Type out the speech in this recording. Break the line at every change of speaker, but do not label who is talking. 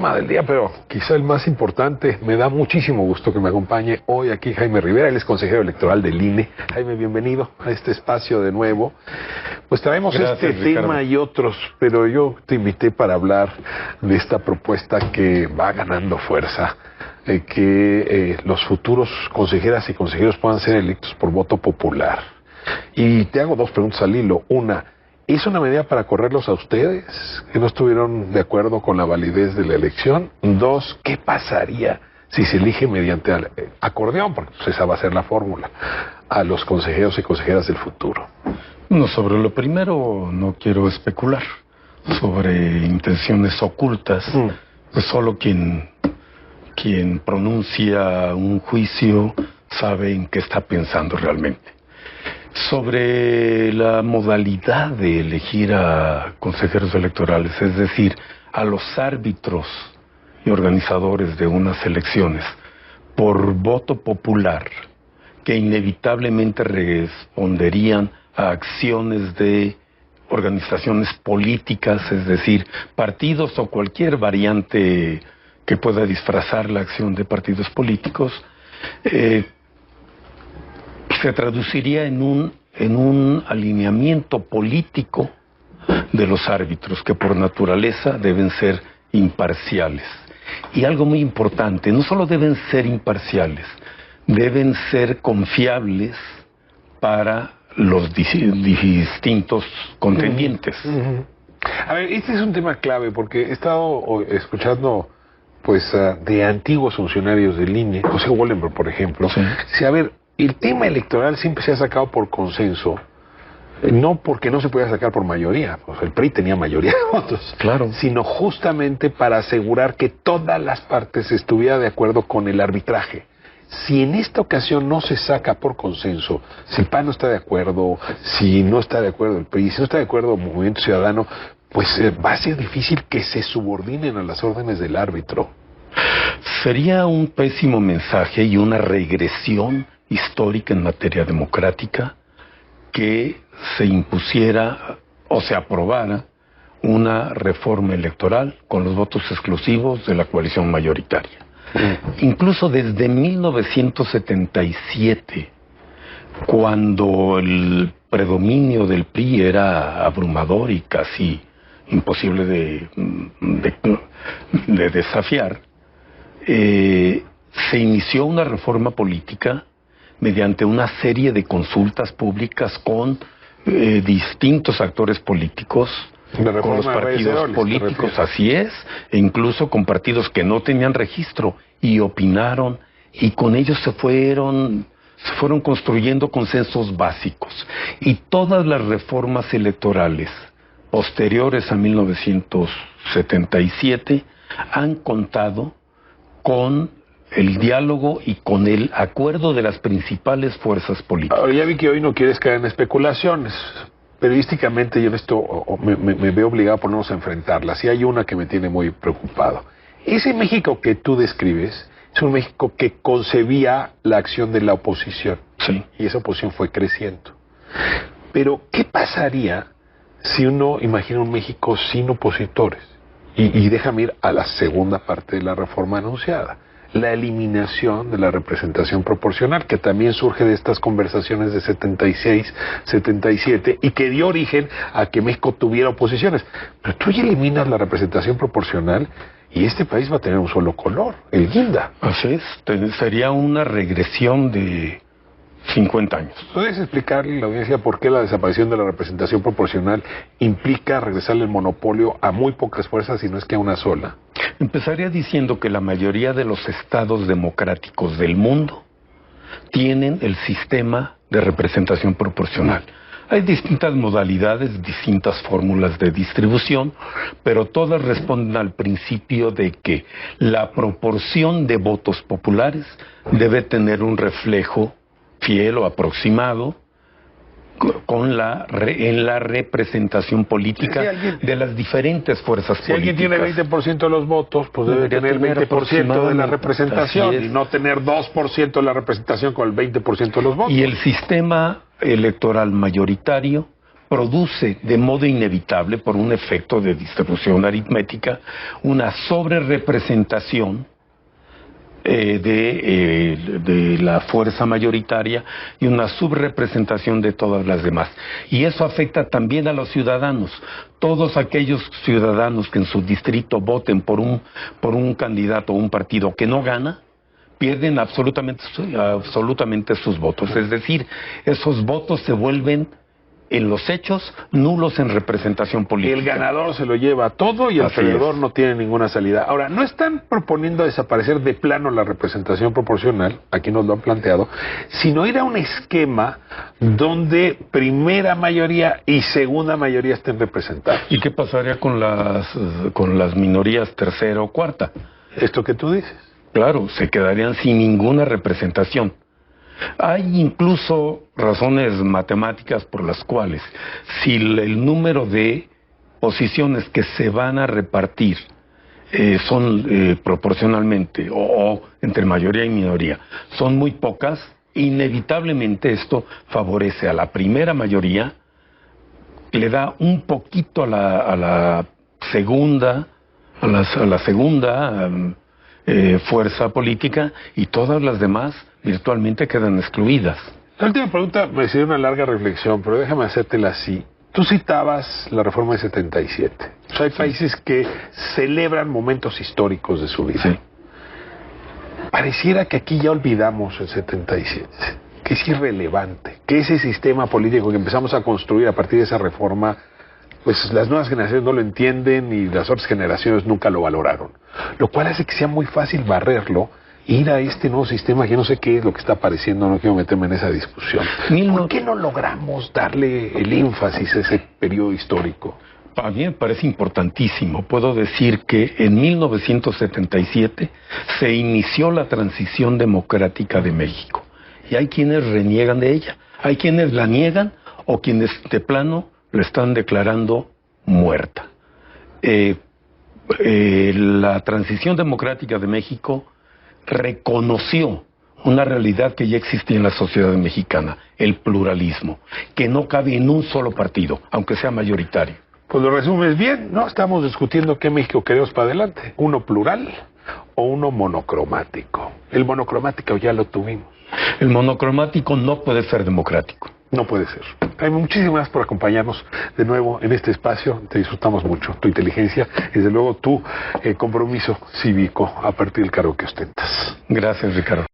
tema del día, pero quizá el más importante. Me da muchísimo gusto que me acompañe hoy aquí Jaime Rivera, él es consejero electoral del INE. Jaime, bienvenido a este espacio de nuevo. Pues traemos este tema y otros, pero yo te invité para hablar de esta propuesta que va ganando fuerza, que los futuros consejeras y consejeros puedan ser electos por voto popular. Y te hago dos preguntas al hilo. Una, ¿es una medida para correrlos a ustedes que no estuvieron de acuerdo con la validez de la elección? Dos, ¿qué pasaría si se elige mediante acordeón? Porque pues esa va a ser la fórmula, a los consejeros y consejeras del futuro.
No, sobre lo primero no quiero especular. Sobre intenciones ocultas, pues solo quien pronuncia un juicio sabe en qué está pensando realmente. Sobre la modalidad de elegir a consejeros electorales, es decir, a los árbitros y organizadores de unas elecciones por voto popular, que inevitablemente responderían a acciones de organizaciones políticas, es decir, partidos o cualquier variante que pueda disfrazar la acción de partidos políticos, se traduciría en un alineamiento político de los árbitros, que por naturaleza deben ser imparciales. Y algo muy importante, no solo deben ser imparciales, deben ser confiables para los distintos contendientes.
A ver, este es un tema clave porque he estado escuchando pues de antiguos funcionarios del INE, José Wollenberg, por ejemplo. Sí, a ver, el tema electoral siempre se ha sacado por consenso, no porque no se podía sacar por mayoría, pues el PRI tenía mayoría de votos,
claro,
sino justamente para asegurar que todas las partes estuvieran de acuerdo con el arbitraje. Si en esta ocasión no se saca por consenso, si el PAN no está de acuerdo, si no está de acuerdo el PRI, si no está de acuerdo el Movimiento Ciudadano, pues va a ser difícil que se subordinen a las órdenes del árbitro.
Sería un pésimo mensaje y una regresión histórica en materia democrática que se impusiera o se aprobara una reforma electoral con los votos exclusivos de la coalición mayoritaria. Incluso desde 1977, cuando el predominio del PRI era abrumador y casi imposible de desafiar, se inició una reforma política mediante una serie de consultas públicas con distintos actores políticos, con los partidos políticos, así es, e incluso con partidos que no tenían registro y opinaron, y con ellos se fueron construyendo consensos básicos. Y todas las reformas electorales posteriores a 1977 han contado con el diálogo y con el acuerdo de las principales fuerzas políticas.
Ahora, ya vi que hoy no quieres caer en especulaciones. Periodísticamente yo en esto me veo obligado a ponernos a enfrentarlas, y hay una que me tiene muy preocupado. Ese México que tú describes es un México que concebía la acción de la oposición,
sí,
y esa oposición fue creciendo. Pero, ¿qué pasaría si uno imagina un México sin opositores? Y déjame ir a la segunda parte de la reforma anunciada, la eliminación de la representación proporcional, que también surge de estas conversaciones de 76, 77, y que dio origen a que México tuviera oposiciones. Pero tú ya eliminas la representación proporcional y este país va a tener un solo color, el guinda.
Así es, sería una regresión de 50 años.
¿Puedes explicarle a la audiencia por qué la desaparición de la representación proporcional implica regresarle el monopolio a muy pocas fuerzas, y no es que a una sola?
Empezaría diciendo que la mayoría de los estados democráticos del mundo tienen el sistema de representación proporcional. Hay distintas modalidades, distintas fórmulas de distribución, pero todas responden al principio de que la proporción de votos populares debe tener un reflejo fiel o aproximado en la representación política de las diferentes fuerzas políticas.
Si alguien tiene 20% de los votos, pues debe tener 20% de la representación, y no tener 2% de la representación con el 20% de los votos.
Y el sistema electoral mayoritario produce de modo inevitable, por un efecto de distribución aritmética, una sobrerepresentación de la fuerza mayoritaria y una subrepresentación de todas las demás. Y eso afecta también a los ciudadanos. Todos aquellos ciudadanos que en su distrito voten por un candidato o un partido que no gana, pierden absolutamente sus votos. Es decir, esos votos se vuelven en los hechos nulos en representación política.
El ganador se lo lleva todo y el perdedor no tiene ninguna salida. Ahora, no están proponiendo desaparecer de plano la representación proporcional, aquí nos lo han planteado, sino ir a un esquema donde primera mayoría y segunda mayoría estén representados.
¿Y qué pasaría con las minorías tercera o cuarta?
Esto que tú dices.
Claro, se quedarían sin ninguna representación. Hay incluso razones matemáticas por las cuales, si el número de posiciones que se van a repartir son proporcionalmente o entre mayoría y minoría, son muy pocas, inevitablemente esto favorece a la primera mayoría, le da un poquito a la segunda, fuerza política, y todas las demás virtualmente quedan excluidas.
La última pregunta me sería una larga reflexión, pero déjame hacértela así. Tú citabas la reforma de 77. O sea, hay países que celebran momentos históricos de su vida.
Sí.
Pareciera que aquí ya olvidamos el 77, que es irrelevante, que ese sistema político que empezamos a construir a partir de esa reforma, pues las nuevas generaciones no lo entienden y las otras generaciones nunca lo valoraron. Lo cual hace que sea muy fácil barrerlo, ir a este nuevo sistema, que no sé qué es lo que está apareciendo, no quiero meterme en esa discusión. ¿Por qué no logramos darle el énfasis a ese periodo histórico?
A mí me parece importantísimo. Puedo decir que en 1977 se inició la transición democrática de México. Y hay quienes reniegan de ella. Hay quienes la niegan o quienes de plano la están declarando muerta. La transición democrática de México reconoció una realidad que ya existía en la sociedad mexicana, el pluralismo, que no cabe en un solo partido, aunque sea mayoritario.
Pues lo resumes bien, ¿no? Estamos discutiendo qué México queremos para adelante, uno plural o uno monocromático. El monocromático ya lo tuvimos.
El monocromático no puede ser democrático.
No puede ser. Jaime, muchísimas gracias por acompañarnos de nuevo en este espacio. Te disfrutamos mucho. Tu inteligencia y desde luego tu compromiso cívico a partir del cargo que ostentas.
Gracias, Ricardo.